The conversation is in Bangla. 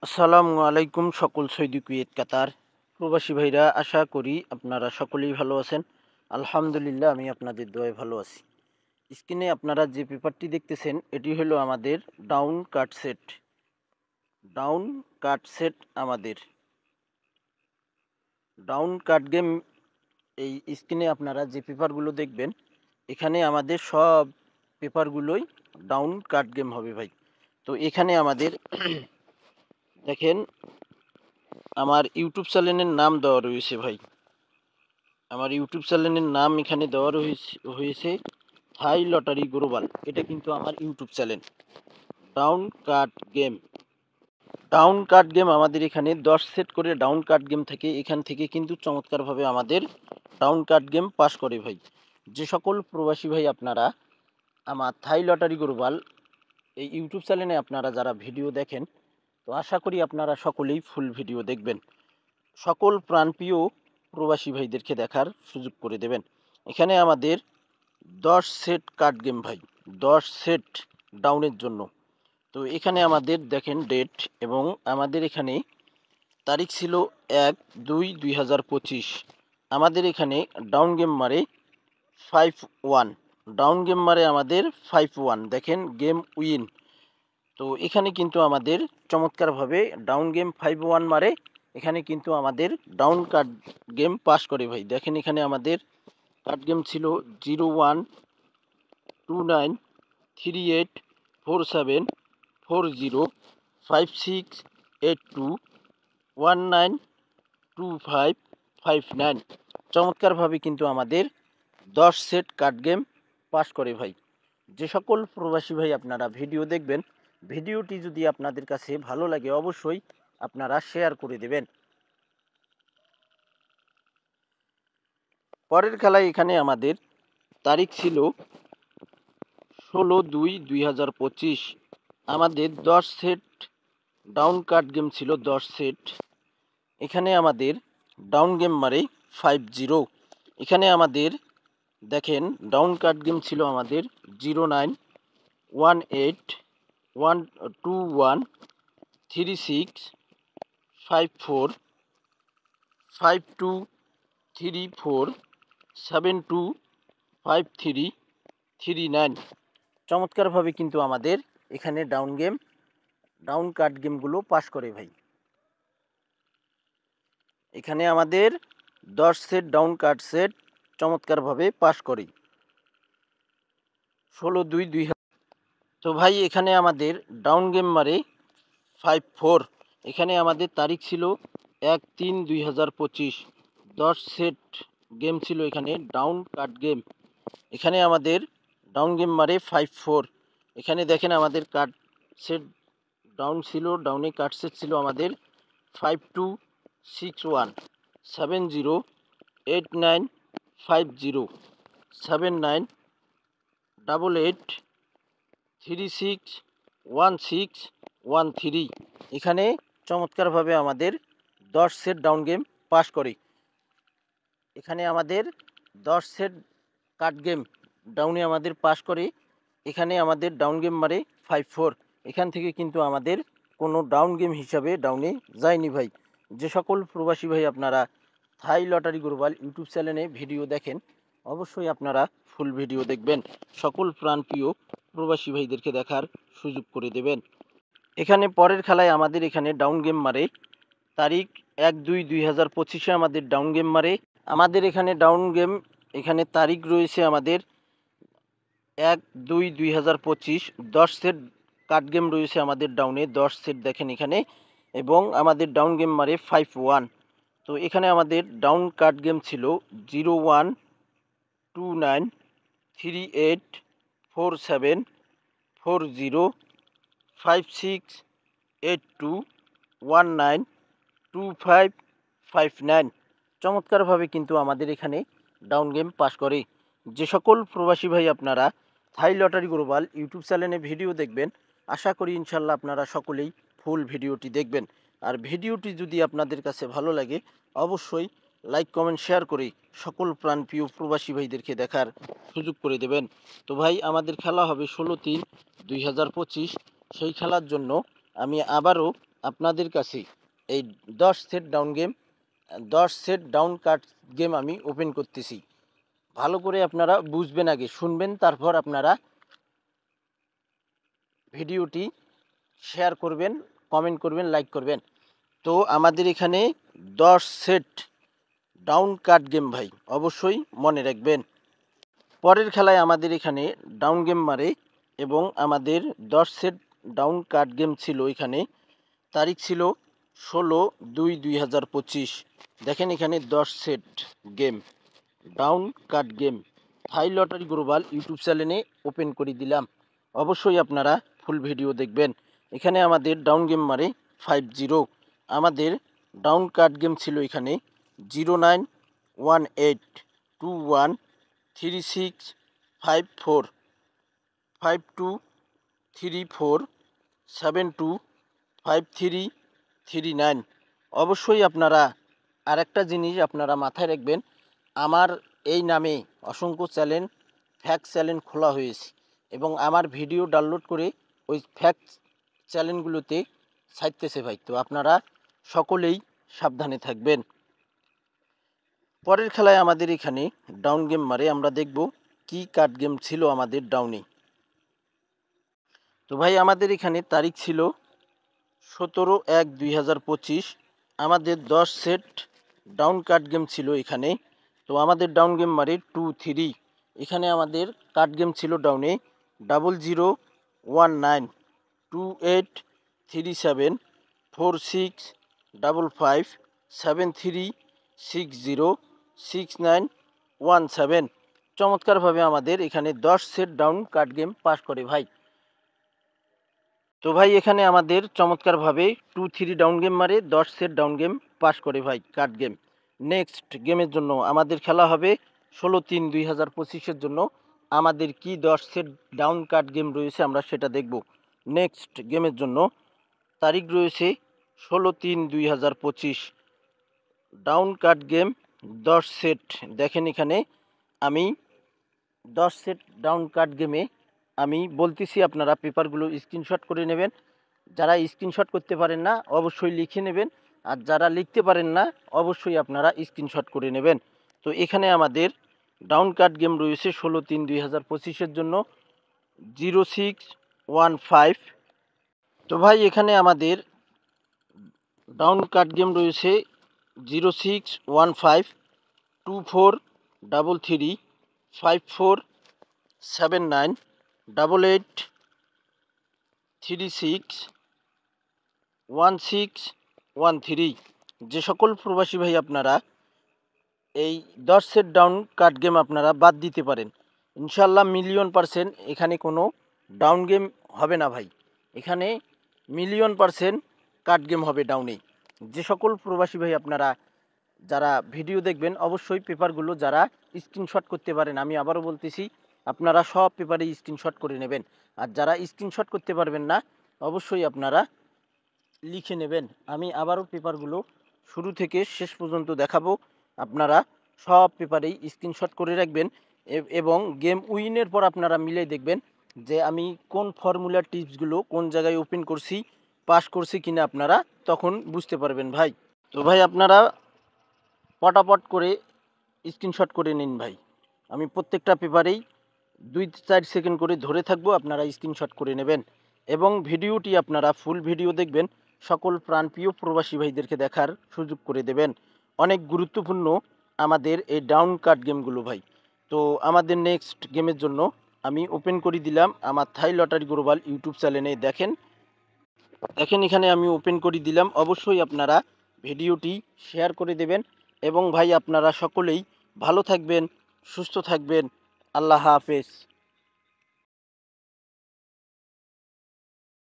আসসালামু আলাইকুম সকল সৌদি কুয়েত কাতার প্রবাসী ভাইরা, আশা করি আপনারা সকলেই ভালো আছেন। আলহামদুলিল্লাহ, আমি আপনাদের দোয়ায় ভালো আছি। স্ক্রিনে আপনারা যে পেপারটি দেখতেছেন, এটি হলো আমাদের ডাউন কাট সেট। ডাউন কাট সেট আমাদের ডাউন কাট গেম। এই স্ক্রিনে আপনারা যে পেপারগুলো দেখবেন, এখানে আমাদের সব পেপারগুলোই ডাউন কাট গেম হবে ভাই। তো এখানে আমাদের দেখেন, আমার ইউটিউব চ্যানেলের নাম দেওয়া রয়েছে ভাই। আমার ইউটিউব চ্যানেলের নাম এখানে দেওয়া হয়েছে থাই লটারি গ্লোবাল। এটা কিন্তু আমার ইউটিউব চ্যানেল। ডাউন কাট গেম। ডাউন কাট গেম আমাদের এখানে 10 সেট করে ডাউন কাট গেম থাকে। এখান থেকে কিন্তু চমৎকারভাবে আমাদের ডাউন কাট গেম পাস করে ভাই। যে সকল প্রবাসী ভাই আপনারা আমার থাই লটারি গ্লোবাল এই ইউটিউব চ্যানেলে আপনারা যারা ভিডিও দেখেন, তো আশা করি আপনারা সকলেই ফুল ভিডিও দেখবেন। সকল প্রাণপ্রিয় প্রবাসী ভাইদেরকে দেখার সুযোগ করে দেবেন। এখানে আমাদের 10 সেট কার্ড গেম ভাই, 10 সেট ডাউনের জন্য। তো এখানে আমাদের দেখেন ডেট, এবং আমাদের এখানে তারিখ ছিল 1-2-2025। আমাদের এখানে ডাউন গেম মারে 5-1। ডাউন গেম মারে আমাদের 5-1। দেখেন গেম উইন। তো এখানে কিন্তু আমাদের চমৎকারভাবে ডাউন গেম 5-1 মারে। এখানে কিন্তু আমাদের ডাউন কার্ড গেম পাস করে ভাই। দেখেন এখানে আমাদের কার্ড গেম ছিল 01-29-38-47-46-82-19-25-59। চমৎকারভাবে কিন্তু আমাদের 10 সেট কার্ড গেম পাস করে ভাই। যে সকল প্রবাসী ভাই আপনারা ভিডিও দেখবেন, ভিডিওটি যদি আপনাদের কাছে ভালো লাগে অবশ্যই আপনারা শেয়ার করে দেবেন। পরের খেলায় এখানে আমাদের তারিখ ছিল 16-2-2025। আমাদের 10 সেট ডাউন কাট গেম ছিল, 10 সেট। এখানে আমাদের ডাউন গেম মারে 5-0। এখানে আমাদের দেখেন ডাউন কাট গেম ছিল আমাদের 09-1-2-1-36-54-52-34-72-53-39। চমৎকারভাবে কিন্তু আমাদের এখানে ডাউন কাট গেমগুলো পাস করে ভাই। এখানে আমাদের 10 সেট ডাউন কাট সেট চমৎকারভাবে পাস করে 16-2-2000। তো ভাই এখানে আমাদের ডাউন গেম মারে 5-4। এখানে আমাদের তারিখ ছিল 1-3-2025। 10 সেট গেম ছিল এখানে ডাউন কাট গেম। এখানে আমাদের ডাউন গেম মারে 5-4। এখানে দেখেন আমাদের কাট সেট ডাউন ছিল, ডাউনে কাট সেট ছিল আমাদের 52-6-1-7-0-89-88-36-16-13। এখানে চমৎকারভাবে আমাদের 10 সেট ডাউন গেম পাস করে। এখানে আমাদের 10 সেট কাট গেম ডাউনে আমাদের পাস করে। এখানে আমাদের ডাউন গেম মারে 5-4। এখান থেকে কিন্তু আমাদের কোনো ডাউন গেম হিসাবে ডাউনে যায়নি ভাই। যে সকল প্রবাসী ভাই আপনারা থাই লটারি গ্লোবাল ইউটিউব চ্যানেলে ভিডিও দেখেন, অবশ্যই আপনারা ফুল ভিডিও দেখবেন। সকল প্রাণপ্রিয় প্রবাসী ভাইদেরকে দেখার সুযোগ করে দেবেন। এখানে পরের খেলায় আমাদের এখানে ডাউন গেম মারে তারিখ 1-2-2025 আমাদের ডাউন গেম মারে। আমাদের এখানে ডাউন গেম, এখানে তারিখ রয়েছে আমাদের 1-2-2025। 10 সেট কাট গেম রয়েছে আমাদের ডাউনে, 10 সেট দেখেন এখানে, এবং আমাদের ডাউন গেম মারে 5-1। তো এখানে আমাদের ডাউন কাট গেম ছিল 01-29-38-40-56-82-19-25-59। চমৎকারভাবে কিন্তু আমাদের এখানে ডাউন গেম পাস করে। যে সকল প্রবাসী ভাই আপনারা থাই লটারি গ্লোবাল ইউটিউব চ্যানেলে ভিডিও দেখবেন, আশা করি ইনশাল্লাহ আপনারা সকলেই ফুল ভিডিওটি দেখবেন। আর ভিডিওটি যদি আপনাদের কাছে ভালো লাগে অবশ্যই লাইক কমেন্ট শেয়ার করে সকল প্রাণপ্রিয় প্রবাসী ভাইদেরকে দেখার সুযোগ করে দেবেন। তো ভাই আমাদের খেলা হবে 16-3-2025। সেই খেলার জন্য আমি আবারও আপনাদের কাছে এই 10 set down game 10 set down card game আমি ওপেন করতেছি। ভালো করে আপনারা বুঝবেন, আগে শুনবেন, তারপর আপনারা ভিডিওটি শেয়ার করবেন, কমেন্ট করবেন, লাইক করবেন। তো আমাদের এখানে 10 সেট ডাউন কার্ড গেম ভাই, অবশ্যই মনে রাখবেন। পরের খেলায় আমাদের এখানে ডাউন গেম মারে এবং আমাদের 10 সেট ডাউন কার্ড গেম ছিল। এখানে তারিখ ছিল 16/2/2025। দেখেন এখানে 10 set game down card game থাই লটারি গ্লোবাল ইউটিউব চ্যানেলে ওপেন করে দিলাম। অবশ্যই আপনারা ফুল ভিডিও দেখবেন। এখানে আমাদের ডাউন গেম মারে 50। আমাদের ডাউন কার্ড গেম ছিল এখানে 0918213654 5234725339। অবশ্যই আপনারা আরেকটা জিনিস আপনারা মাথায় রাখবেন, আমার এই নামে অসংখ্য চ্যানেল ফ্যাক্ট চ্যানেল খোলা হয়েছে এবং আমার ভিডিও ডাউনলোড করে ওই ফ্যাক্ট চ্যানেলগুলোতে ছাড়তেছে ভাই। তো আপনারা সকলেই সাবধানে থাকবেন। পরের খেলায় আমাদের এখানে ডাউন গেম মারে, আমরা দেখব কি কার্ড গেম ছিল আমাদের ডাউনে। তো ভাই আমাদের এখানে তারিখ ছিল 17/1/2025। আমাদের 10 সেট ডাউন কার্ড গেম ছিল এখানে। তো আমাদের ডাউন গেম মারে 2-3। এখানে আমাদের কার্ড গেম ছিল ডাউনে 0019283736606917। চমৎকারভাবে আমাদের এখানে 10 set down card game pass করে ভাই। তো ভাই এখানে আমাদের চমৎকারভাবে 2-3 ডাউন গেম মারে 10 সেট ডাউন গেম পাস করে ভাই কার্ড গেম। নেক্সট গেমের জন্য আমাদের খেলা হবে 16/3/2025-এর জন্য। আমাদের কি 10 সেট ডাউন কার্ড গেম রয়েছে আমরা সেটা দেখব। নেক্সট গেমের জন্য তারিখ রয়েছে 16/3/2025। Down card game 10 set. দেখেন এখানে আমি 10 সেট ডাউন কার্ড গেমে আমি বলতেছি, আপনারা পেপারগুলো স্ক্রিনশট করে নেবেন। যারা স্ক্রিনশট করতে পারেন না অবশ্যই লিখে নেবেন, আর যারা লিখতে পারেন না অবশ্যই আপনারা স্ক্রিনশট করে নেবেন। তো এখানে আমাদের ডাউন কার্ড গেম রয়েছে 16/3/2025-এর জন্য 0615। তো ভাই এখানে আমাদের ডাউন কার্ড গেম রয়েছে 061524779588361613। যে সকল প্রবাসী ভাই আপনারা এই 10 সেট ডাউন কার্ড গেম আপনারা বাদ দিতে পারেন, ইনশাল্লাহ %100% এখানে কোনো ডাউন গেম হবে না ভাই। এখানে %100% কার্ড গেম হবে ডাউনে। যে সকল প্রবাসী ভাই আপনারা যারা ভিডিও দেখবেন অবশ্যই পেপারগুলো যারা স্ক্রিনশট করতে পারেন, আমি আবারও বলতেছি, আপনারা সব পেপারে স্ক্রিনশট করে নেবেন। আর যারা স্ক্রিনশট করতে পারবেন না অবশ্যই আপনারা লিখে নেবেন। আমি আবারও পেপারগুলো শুরু থেকে শেষ পর্যন্ত দেখাবো, আপনারা সব পেপারেই স্ক্রিনশট করে রাখবেন এবং গেম উইনের পর আপনারা মিলে দেখবেন যে আমি কোন ফর্মুলার টিপসগুলো কোন জায়গায় ওপেন করছি, পাস করছি কিনা আপনারা তখন বুঝতে পারবেন ভাই। তো ভাই আপনারা পটাপট করে স্ক্রিনশট করে নিন ভাই। আমি প্রত্যেকটা পেপারেই 2-4 সেকেন্ড করে ধরে থাকবো, আপনারা স্ক্রিনশট করে নেবেন এবং ভিডিওটি আপনারা ফুল ভিডিও দেখবেন। সকল প্রাণপ্রিয় প্রবাসী ভাইদেরকে দেখার সুযোগ করে দেবেন। অনেক গুরুত্বপূর্ণ আমাদের এই ডাউন কার্ড গেমগুলো ভাই। তো আমাদের নেক্সট গেমের জন্য আমি ওপেন করে দিলাম আমার থাই লটারি গ্লোবাল ইউটিউব চ্যানেলে। দেখেন এখানে আমি ওপেন করে দিলাম। অবশ্যই আপনারা ভিডিওটি শেয়ার করে দেবেন এবং ভাই আপনারা সকলেই ভালো থাকবেন, সুস্থ থাকবেন। আল্লাহ হাফেজ।